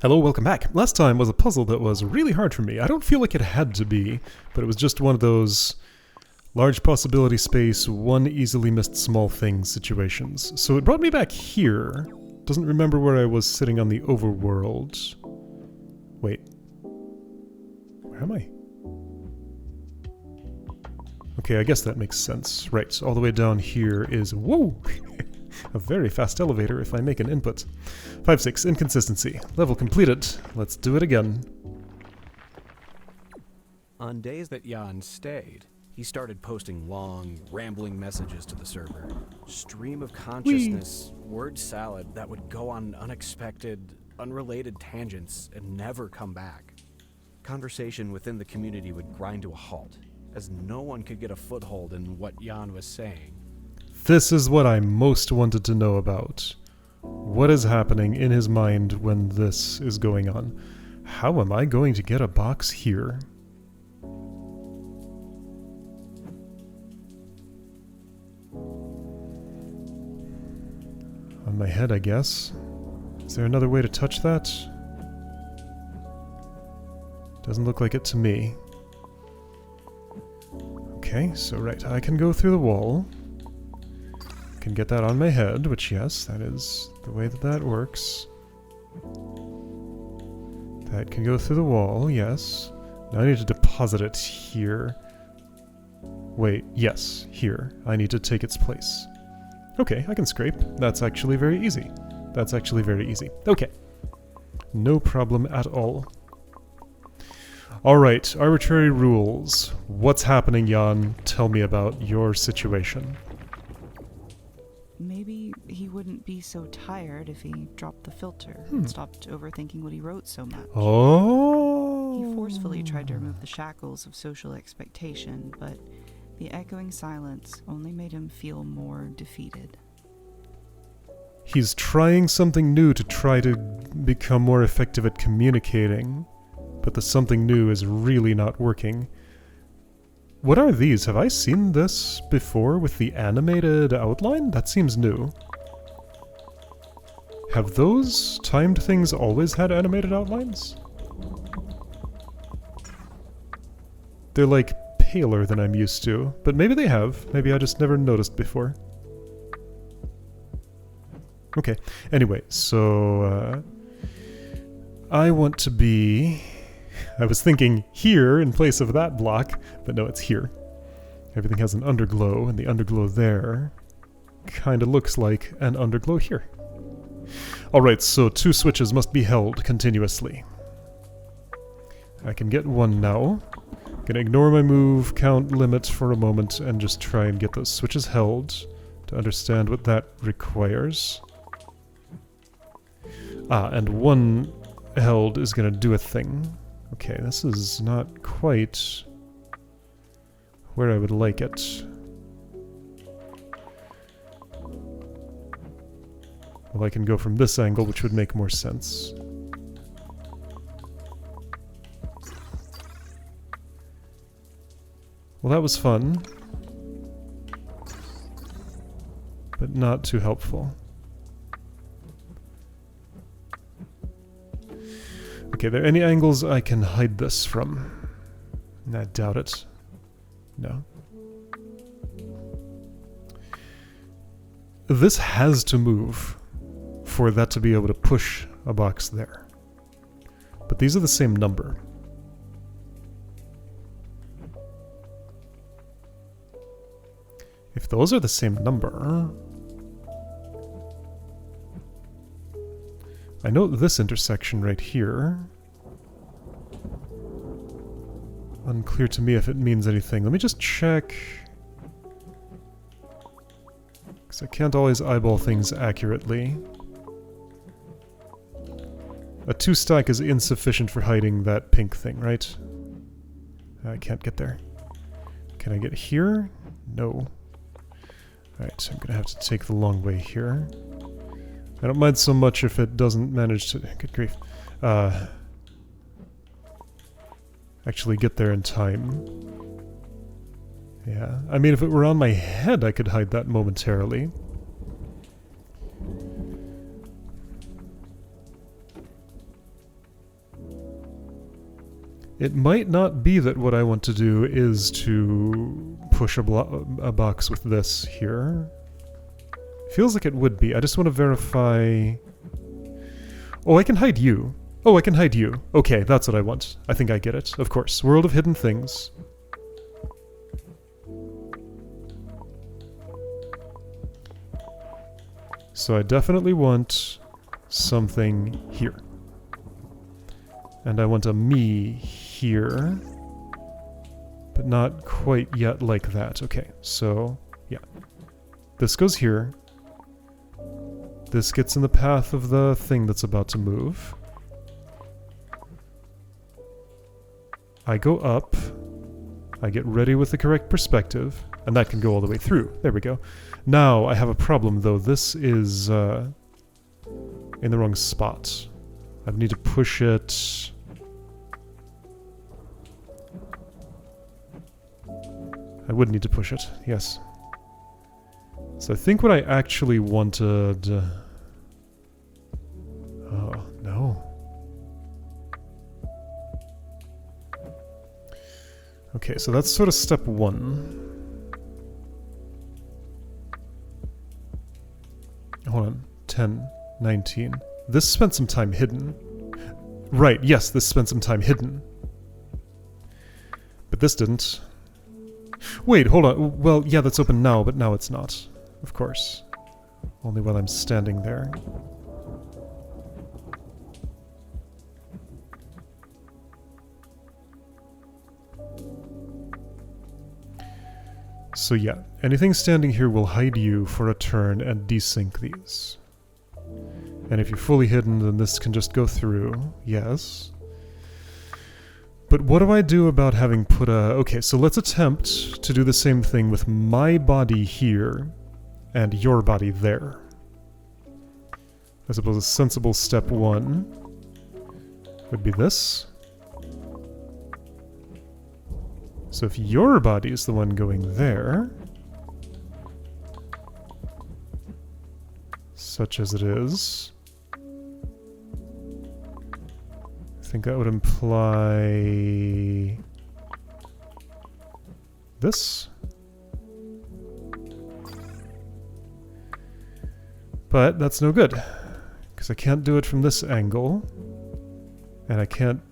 Hello, welcome back. Last time was a puzzle that was really hard for me. I don't feel like it had to be, but it was just one of those large possibility space, one easily missed small thing situations. So it brought me back here. Doesn't remember where I was sitting on the overworld. Wait. Where am I? Okay, I guess that makes sense. Right, all the way down here is... Whoa! A very fast elevator if I make an input. 5-6, Inconsistency. Level completed. Let's do it again. On days that Jan stayed, he started posting long, rambling messages to the server. Stream of consciousness, word salad that would go on unexpected, unrelated tangents and never come back. Conversation within the community would grind to a halt, as no one could get a foothold in what Jan was saying. This is what I most wanted to know about. What is happening in his mind when this is going on? How am I going to get a box here? On my head, I guess. Is there another way to touch that? Doesn't look like it to me. Okay, so right, I can go through the wall. Can get that on my head, which yes, that is the way that that works. That can go through the wall, yes. Now I need to deposit it here. Wait, yes, here. I need to take its place. Okay, I can scrape. That's actually very easy. That's actually very easy. Okay. No problem at all. Alright, arbitrary rules. What's happening, Jan? Tell me about your situation. Maybe he wouldn't be so tired if he dropped the filter and stopped overthinking what he wrote so much. Oh. He forcefully tried to remove the shackles of social expectation, but the echoing silence only made him feel more defeated. He's trying something new to try to become more effective at communicating, but the something new is really not working. What are these? Have I seen this before with the animated outline? That seems new. Have those timed things always had animated outlines? They're like paler than I'm used to, but maybe they have. Maybe I just never noticed before. Okay, anyway, so I want to be... I was thinking here in place of that block, but no, it's here. Everything has an underglow, and the underglow there kind of looks like an underglow here. Alright, so 2 switches must be held continuously. I can get one now. Gonna ignore my move count limit for a moment and just try and get those switches held to understand what that requires. Ah, and one held is gonna do a thing. Okay, this is not quite where I would like it. Well, I can go from this angle, which would make more sense. Well, that was fun, but not too helpful. Okay, are there any angles I can hide this from? I doubt it. No. This has to move for that to be able to push a box there. But these are the same number. If those are the same number... I know this intersection right here. Unclear to me if it means anything. Let me just check. Because I can't always eyeball things accurately. A 2 stack is insufficient for hiding that pink thing, right? I can't get there. Can I get here? No. Alright, I'm gonna have to take the long way here. I don't mind so much if it doesn't manage to... Good grief. Actually get there in time. Yeah. I mean, if it were on my head, I could hide that momentarily. It might not be that what I want to do is to push a box with this here. Feels like it would be. I just want to verify... Oh, I can hide you. Oh, I can hide you. Okay, that's what I want. I think I get it. Of course. World of hidden things. So I definitely want something here. And I want a me here. But not quite yet like that. Okay, so, yeah. This goes here. This gets in the path of the thing that's about to move. I go up. I get ready with the correct perspective. And that can go all the way through. There we go. Now, I have a problem, though. This is in the wrong spot. I need to push it... I would need to push it, yes. So I think what I actually wanted... Oh, no. Okay, so that's sort of step one. Hold on. 10, 19. This spent some time hidden. Right, yes, this spent some time hidden. But this didn't. Wait, hold on. Well, yeah, that's open now, but now it's not. Of course. Only while I'm standing there. So yeah, anything standing here will hide you for a turn and desync these. And if you're fully hidden, then this can just go through. Yes. But what do I do about having put a... Okay, so let's attempt to do the same thing with my body here and your body there. I suppose a sensible step one would be this. So if your body is the one going there, such as it is, I think that would imply this. But that's no good, because I can't do it from this angle, and I can't...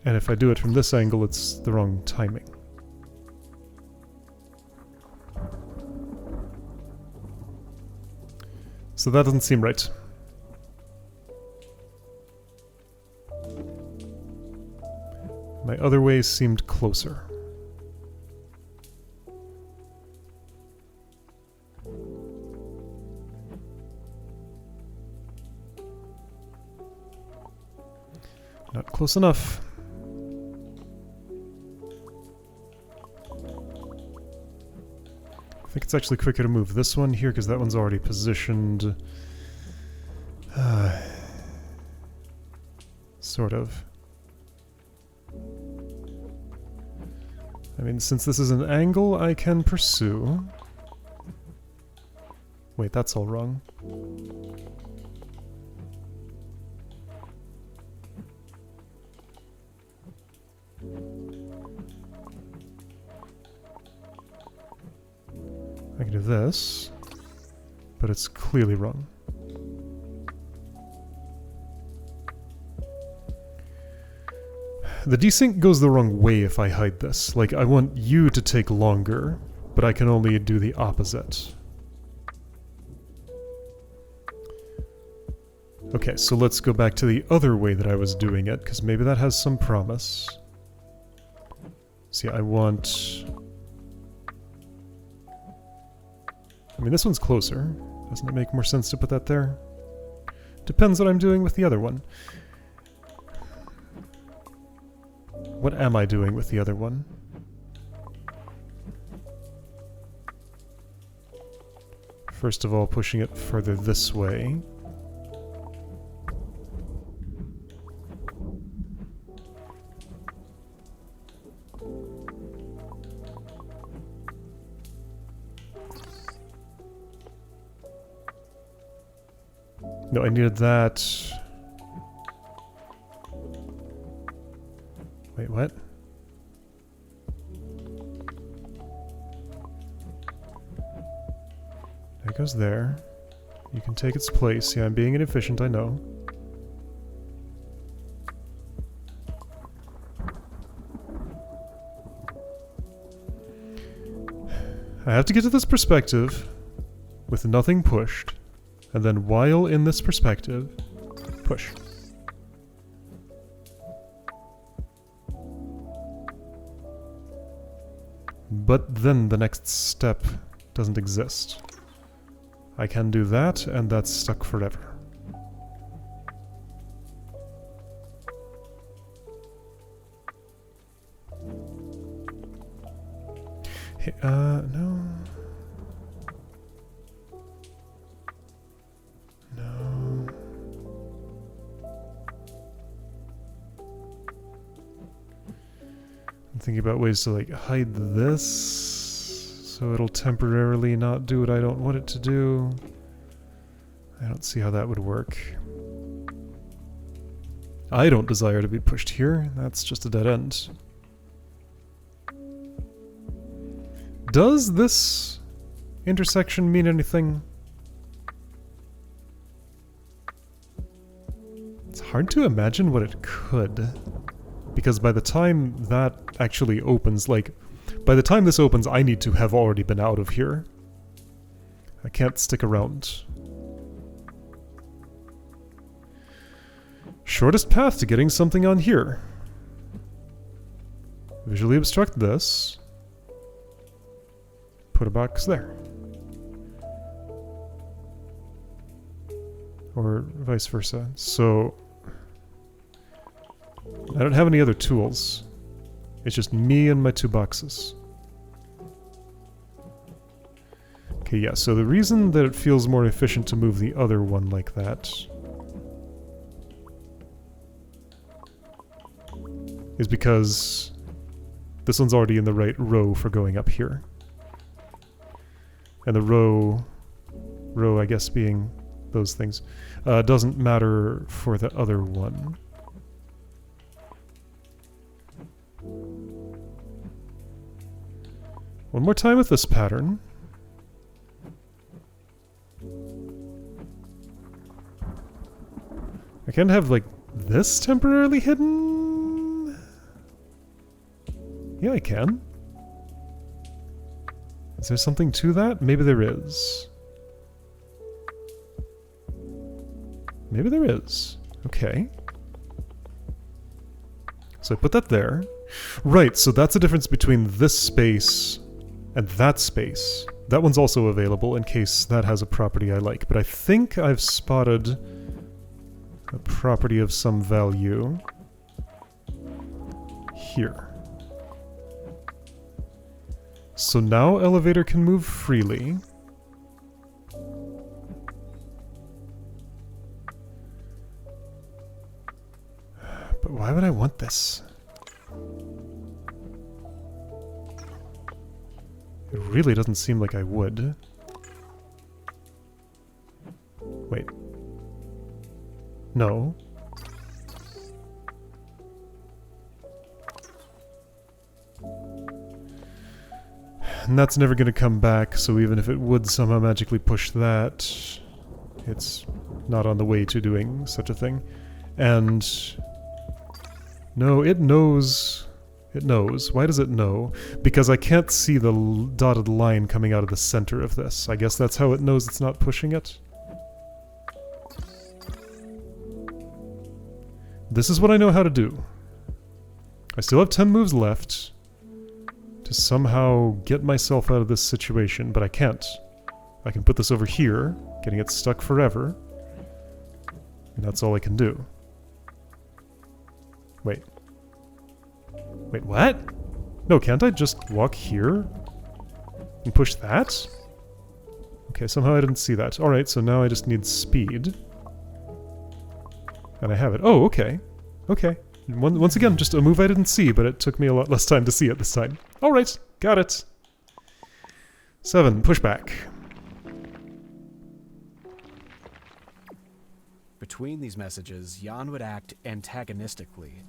And if I do it from this angle, it's the wrong timing. So that doesn't seem right. My other way seemed closer. Not close enough. I think it's actually quicker to move this one here because that one's already positioned. Sort of. I mean, since this is an angle, I can pursue. Wait, that's all wrong. I can do this, but it's clearly wrong. The desync goes the wrong way if I hide this. Like, I want you to take longer, but I can only do the opposite. Okay, so let's go back to the other way that I was doing it, because maybe that has some promise. See, I want... I mean, this one's closer. Doesn't it make more sense to put that there? Depends what I'm doing with the other one. What am I doing with the other one? First of all, pushing it further this way. No, I needed that. Wait, what? That goes there. You can take its place. Yeah, I'm being inefficient, I know. I have to get to this perspective with nothing pushed, and then while in this perspective, push. But then the next step doesn't exist. I can do that, and that's stuck forever. Hey, no. No. I'm thinking about ways to, like, hide this so it'll temporarily not do what I don't want it to do. I don't see how that would work. I don't desire to be pushed here. That's just a dead end. Does this intersection mean anything? It's hard to imagine what it could. Because by the time that actually opens, like, by the time this opens, I need to have already been out of here. I can't stick around. Shortest path to getting something on here. Visually obstruct this. Put a box there. Or vice versa. So I don't have any other tools. It's just me and my two boxes. Okay, yeah, so the reason that it feels more efficient to move the other one like that is because this one's already in the right row for going up here. And the row I guess being those things, doesn't matter for the other one. One more time with this pattern. I can have, like, this temporarily hidden? Yeah, I can. Is there something to that? Maybe there is. Maybe there is. Okay. So I put that there. Right, so that's the difference between this space and that space. That one's also available in case that has a property I like, but I think I've spotted a property of some value here. So now elevator can move freely. But why would I want this? It really doesn't seem like I would. Wait. No. And that's never going to come back, so even if it would somehow magically push that, it's not on the way to doing such a thing. And no, it knows. It knows. Why does it know? Because I can't see the dotted line coming out of the center of this. I guess that's how it knows it's not pushing it. This is what I know how to do. I still have 10 moves left to somehow get myself out of this situation, but I can't. I can put this over here, getting it stuck forever, and that's all I can do. Wait. Wait, what? No, can't I just walk here and push that? Okay, somehow I didn't see that. Alright, so now I just need speed. And I have it. Oh, okay. Okay. Once again, just a move I didn't see, but it took me a lot less time to see it this time. Alright, got it. 7, pushback. Between these messages, Jan would act antagonistically.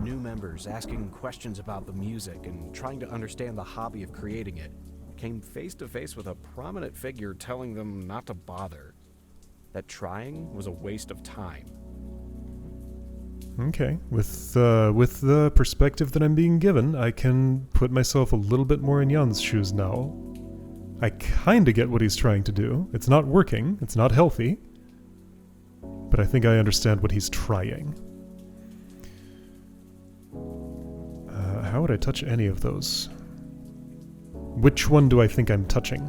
New members asking questions about the music and trying to understand the hobby of creating it came face to face with a prominent figure telling them not to bother, that trying was a waste of time. Okay, with the perspective that I'm being given, I can put myself a little bit more in Jan's shoes now. I kinda get what he's trying to do. It's not working, it's not healthy, but I think I understand what he's trying. How would I touch any of those? Which one do I think I'm touching?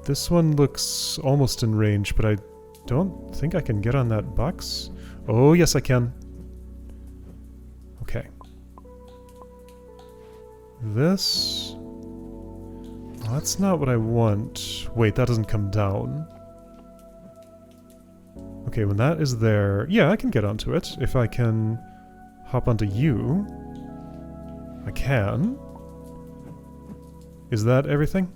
This one looks almost in range, but I don't think I can get on that box. Oh, yes I can. Okay. This... well, that's not what I want. Wait, that doesn't come down. Okay, when that is there... yeah, I can get onto it. If I can hop onto you... I can. Is that everything?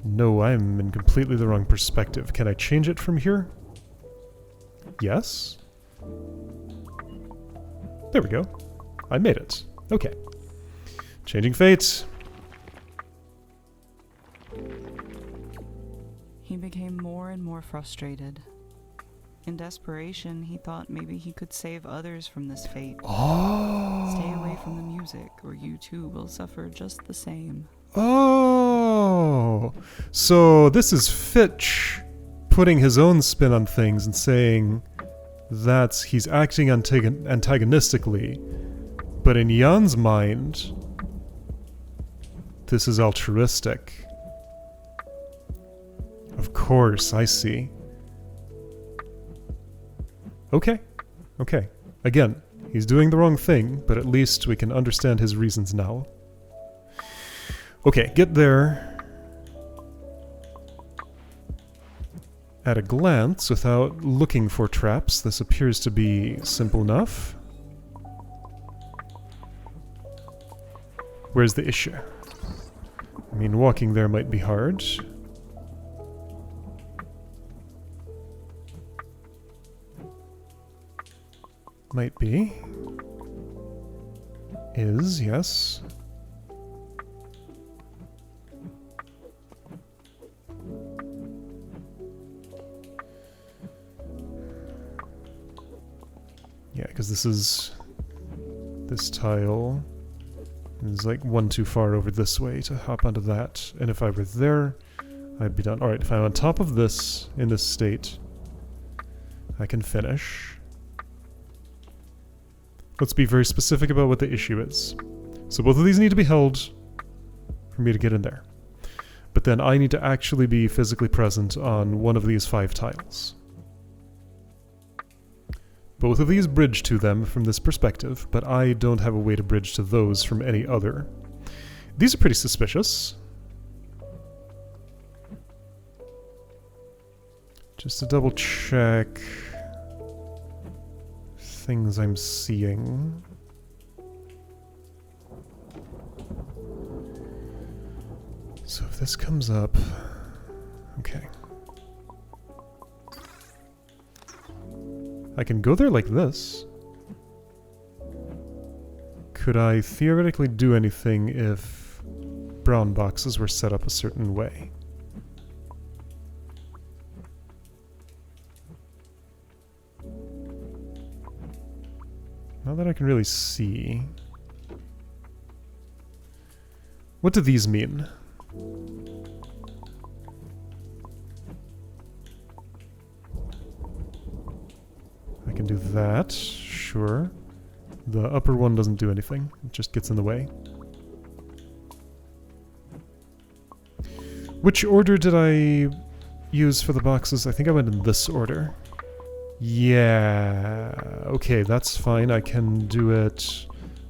No, I'm in completely the wrong perspective. Can I change it from here? Yes. There we go. I made it. Okay. Changing fate. He became more and more frustrated. In desperation, he thought maybe he could save others from this fate. Oh. Stay away from the music, or you too will suffer just the same. Oh. So this is Fitch putting his own spin on things and saying that he's acting antagonistically. But in Jan's mind, this is altruistic. Of course, I see. Okay. Okay. Again, he's doing the wrong thing, but at least we can understand his reasons now. Okay, get there. At a glance, without looking for traps, this appears to be simple enough. Where's the issue? I mean, walking there might be hard. Might be. Is, yes. Yeah, because this tile is like one too far over this way to hop onto that. And if I were there, I'd be done. Alright, if I'm on top of this, in this state, I can finish. Let's be very specific about what the issue is. So both of these need to be held for me to get in there. But then I need to actually be physically present on one of these 5 tiles. Both of these bridge to them from this perspective, but I don't have a way to bridge to those from any other. These are pretty suspicious. Just to double check things I'm seeing. So if this comes up... okay. I can go there like this. Could I theoretically do anything if brown boxes were set up a certain way? Not that I can really see. What do these mean? I can do that, sure. The upper one doesn't do anything, it just gets in the way. Which order did I use for the boxes? I think I went in this order. Yeah, okay, that's fine. I can do it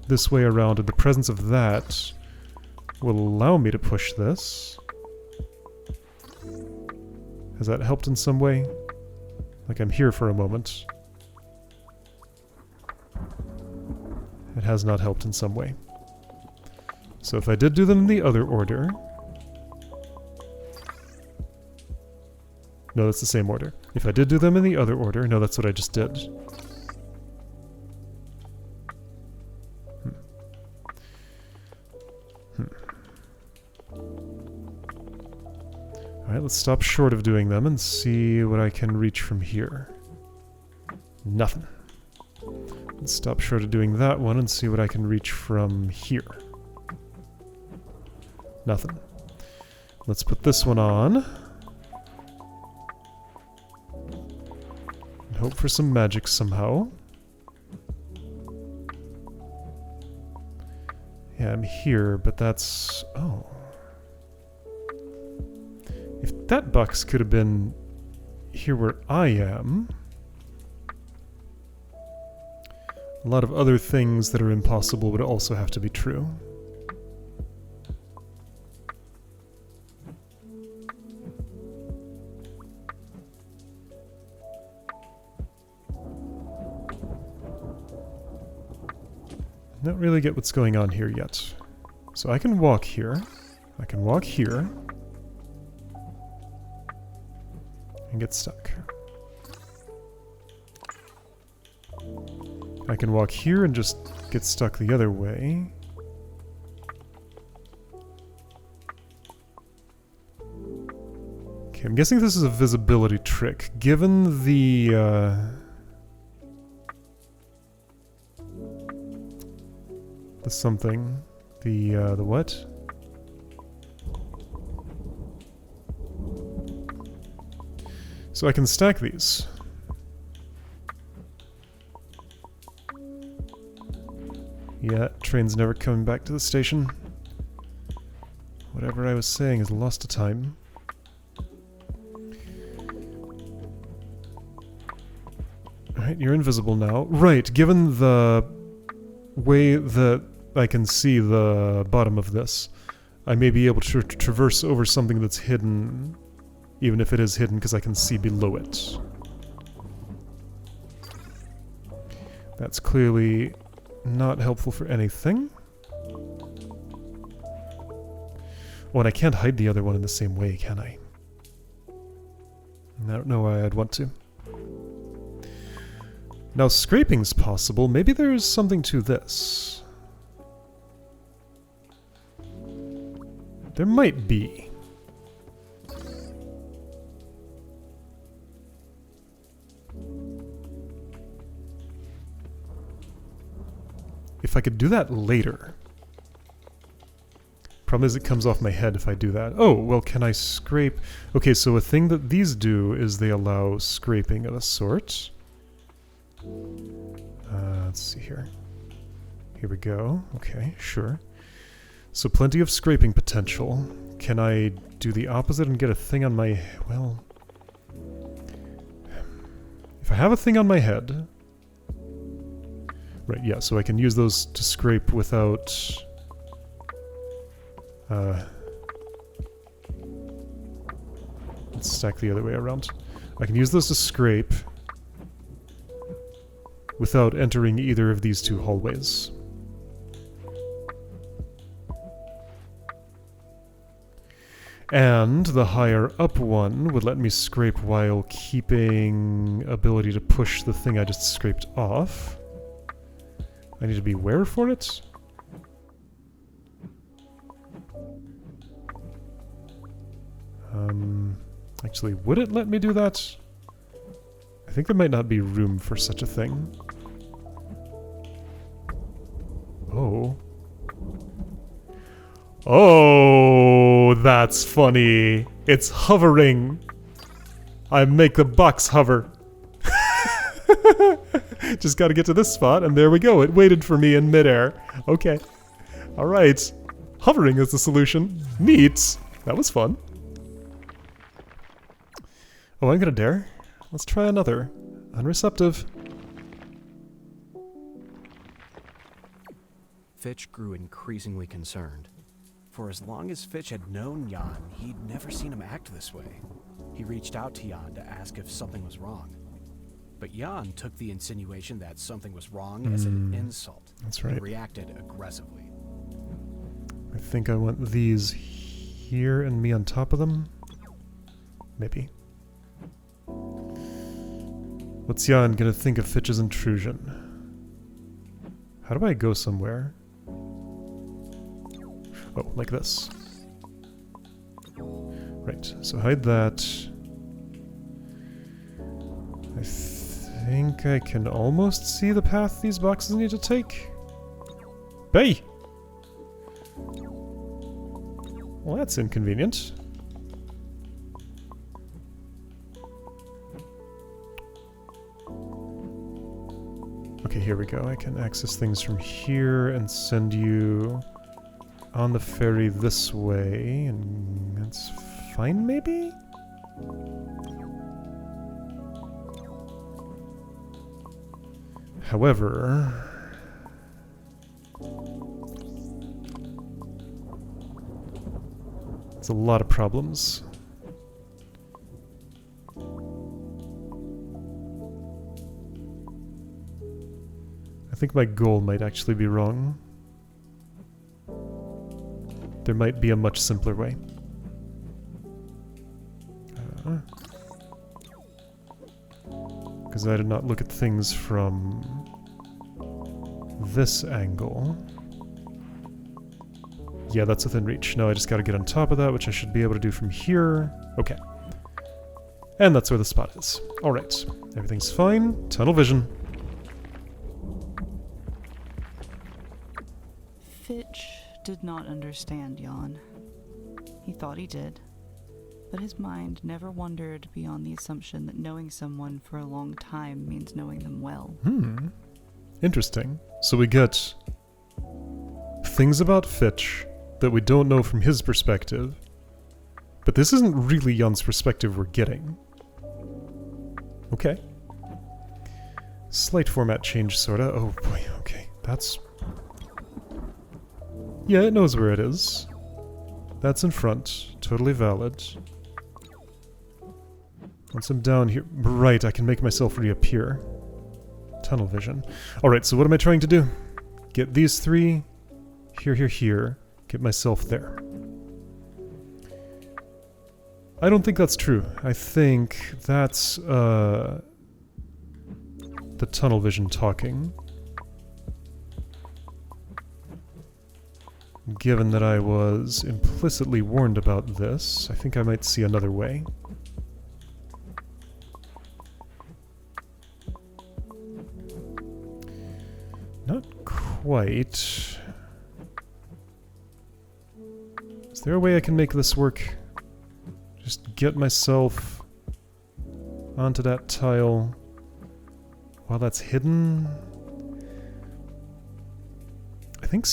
this way around, and the presence of that will allow me to push this. Has that helped in some way? Like I'm here for a moment. It has not helped in some way. So if I did do them in the other order... No, that's the same order. If I did do them in the other order, no, that's what I just did. Alright, let's stop short of doing them and see what I can reach from here. Nothing. Let's stop short of doing that one and see what I can reach from here. Nothing. Let's put this one on. And hope for some magic somehow. Yeah, I'm here, but that's... Oh. If that box could have been here where I am... A lot of other things that are impossible would also have to be true. Don't really get what's going on here yet. So I can walk here. I can walk here. And get stuck. I can walk here and just get stuck the other way. Okay, I'm guessing this is a visibility trick. Given the something, the what? So I can stack these. Yeah, train's never coming back to the station. Whatever I was saying is lost to time. Alright, you're invisible now. Right, given the way that I can see the bottom of this, I may be able to traverse over something that's hidden, even if it is hidden because I can see below it. That's clearly not helpful for anything. Oh, and I can't hide the other one in the same way, can I? I don't know why I'd want to. Now, scraping's possible. Maybe there's something to this. There might be. If I could do that later. Problem is it comes off my head if I do that. Oh, well, can I scrape? Okay, so a thing that these do is they allow scraping of a sort. Let's see here. Here we go. Okay, sure. So plenty of scraping potential. Can I do the opposite and get a thing on my... Well... If I have a thing on my head... Right, yeah, so I can use those to scrape without... Let's stack the other way around. I can use those to scrape without entering either of these two hallways. And the higher up one would let me scrape while keeping ability to push the thing I just scraped off. I need to be aware for it. Actually, would it let me do that? I think there might not be room for such a thing. Oh. Oh, that's funny. It's hovering. I make the box hover. Just gotta get to this spot, and there we go. It waited for me in midair. Okay. Alright. Hovering is the solution. Neat. That was fun. Oh, I'm gonna dare. Let's try another. Unreceptive. Fitch grew increasingly concerned. For as long as Fitch had known Jan, he'd never seen him act this way. He reached out to Jan to ask if something was wrong. But Jan took the insinuation that something was wrong as an insult. That's right. And reacted aggressively. I think I want these here and me on top of them. Maybe. What's Jan gonna think of Fitch's intrusion? How do I go somewhere? Oh, like this. Right, so hide that. I think I can almost see the path these boxes need to take. Hey! Well, that's inconvenient. Okay, here we go. I can access things from here and send you on the ferry this way, and that's fine, maybe? However... it's a lot of problems. I think my goal might actually be wrong. There might be a much simpler way. Because I did not look at things from this angle. Yeah, that's within reach. No, I just gotta get on top of that, which I should be able to do from here. Okay. And that's where the spot is. Alright. Everything's fine. Tunnel vision. Fitch did not understand Jan. He thought he did, but his mind never wandered beyond the assumption that knowing someone for a long time means knowing them well. Interesting. So we get things about Fitch that we don't know from his perspective, but this isn't really Jan's perspective we're getting. Okay. Slight format change, sorta. Oh boy, okay. That's... yeah, it knows where it is. That's in front. Totally valid. Once I'm down here... right, I can make myself reappear. Tunnel vision. Alright, so what am I trying to do? Get these three. Here, here, here. Get myself there. I don't think that's true. I think that's, the tunnel vision talking. Given that I was implicitly warned about this, I think I might see another way. Not quite. Is there a way I can make this work? Just get myself onto that tile while that's hidden? I think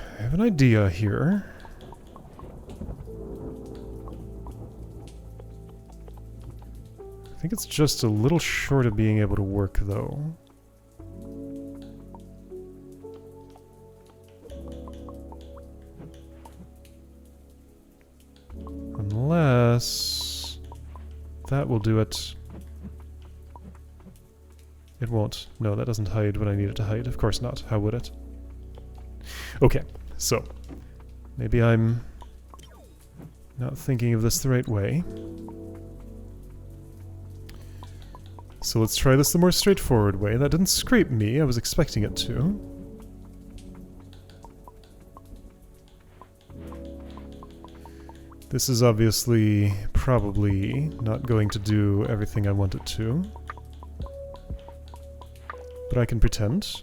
I have an idea here. I think it's just a little short of being able to work, though. Unless... that will do it. It won't. No, that doesn't hide what I need it to hide. Of course not. How would it? Okay, so... maybe I'm not thinking of this the right way. So let's try this the more straightforward way. That didn't scrape me, I was expecting it to. This is obviously probably not going to do everything I want it to. But I can pretend.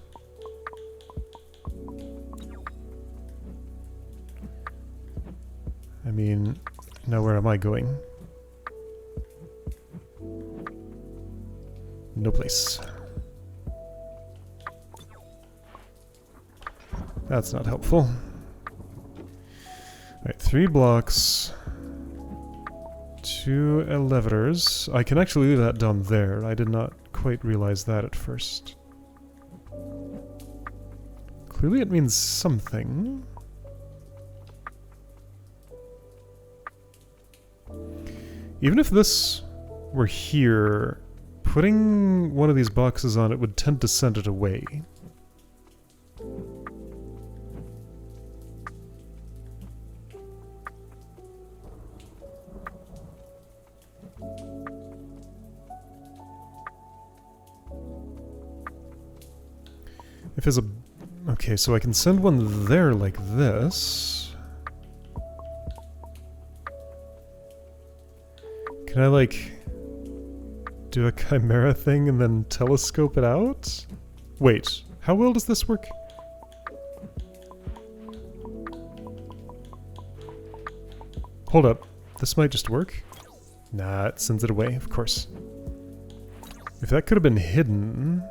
I mean, now where am I going? No place. That's not helpful. Alright, 3 blocks. 2 elevators. I can actually leave that down there. I did not quite realize that at first. Clearly it means something. Even if this were here, putting one of these boxes on it would tend to send it away. If there's a... Okay, so I can send one there like this. Can I, like, do a chimera thing and then telescope it out? Wait, how well does this work? Hold up, this might just work? Nah, it sends it away, of course. If that could have been hidden...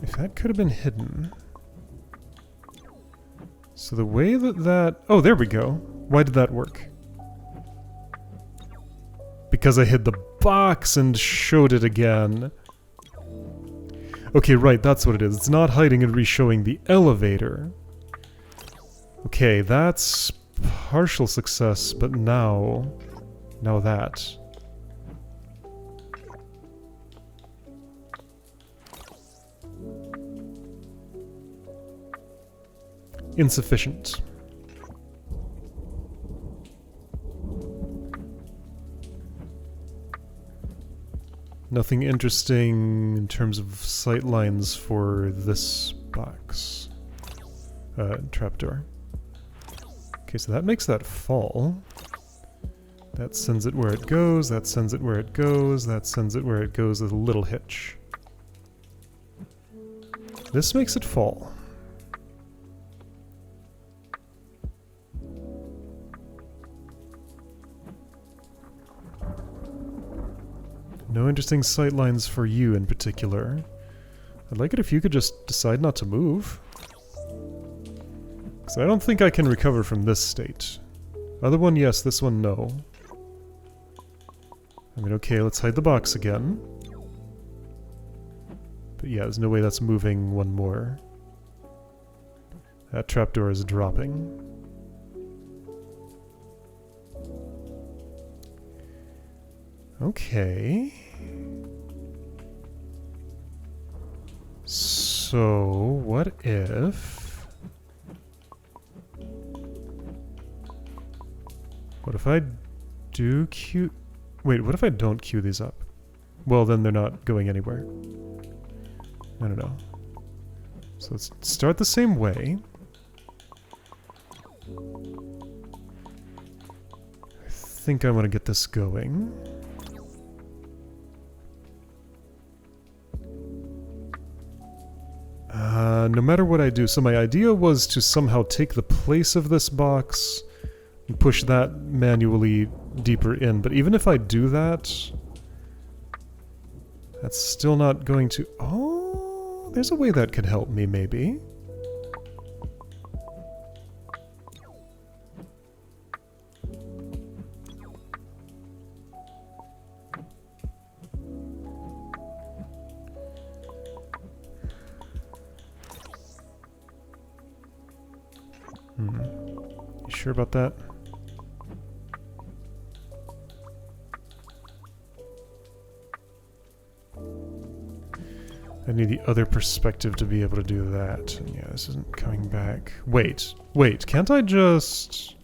if that could have been hidden... So the way that... Oh, there we go. Why did that work? Because I hid the box and showed it again. Okay, right, that's what it is. It's not hiding and re-showing the elevator. Okay, that's partial success, but now that. Insufficient. Nothing interesting in terms of sight lines for this box. Trapdoor. Okay, so that makes that fall. That sends it where it goes, that sends it where it goes, that sends it where it goes with a little hitch. This makes it fall. No interesting sight lines for you in particular. I'd like it if you could just decide not to move. Because I don't think I can recover from this state. Other one, yes. This one, no. I mean, okay, let's hide the box again. But yeah, there's no way that's moving one more. That trapdoor is dropping. Okay. So, what if... What if I do queue... Wait, what if I don't queue these up? Well, then they're not going anywhere. I don't know. So let's start the same way. I think I want to get this going. No matter what I do, so my idea was to somehow take the place of this box and push that manually deeper in, but even if I do that, that's still not going to... Oh, there's a way that could help me, maybe. You sure about that? I need the other perspective to be able to do that. And yeah, this isn't coming back. Wait, can't I just...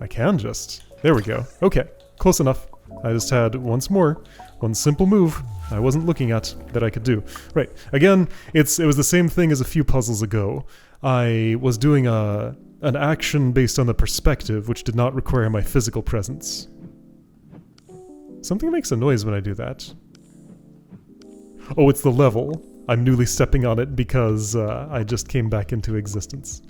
I can just. There we go. Okay, close enough. I just had once more, one simple move I wasn't looking at that I could do. Right, again, it was the same thing as a few puzzles ago. I was doing an action based on the perspective, which did not require my physical presence. Something makes a noise when I do that. Oh, it's the level. I'm newly stepping on it because I just came back into existence.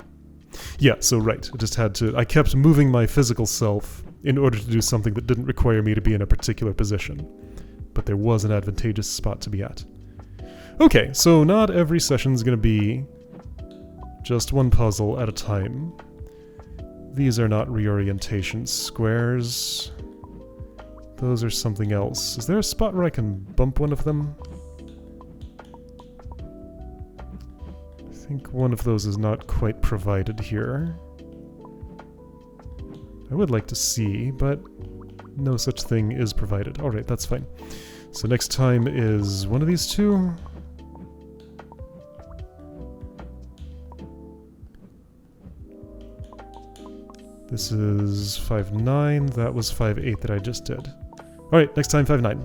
Yeah, so right, I just had to... I kept moving my physical self in order to do something that didn't require me to be in a particular position. But there was an advantageous spot to be at. Okay, so not every session's gonna be just one puzzle at a time. These are not reorientation squares. Those are something else. Is there a spot where I can bump one of them? I think one of those is not quite provided here. I would like to see, but no such thing is provided. Alright, that's fine. So next time is one of these two. This is 5-9. That was 5-8 that I just did. Alright, next time 5-9.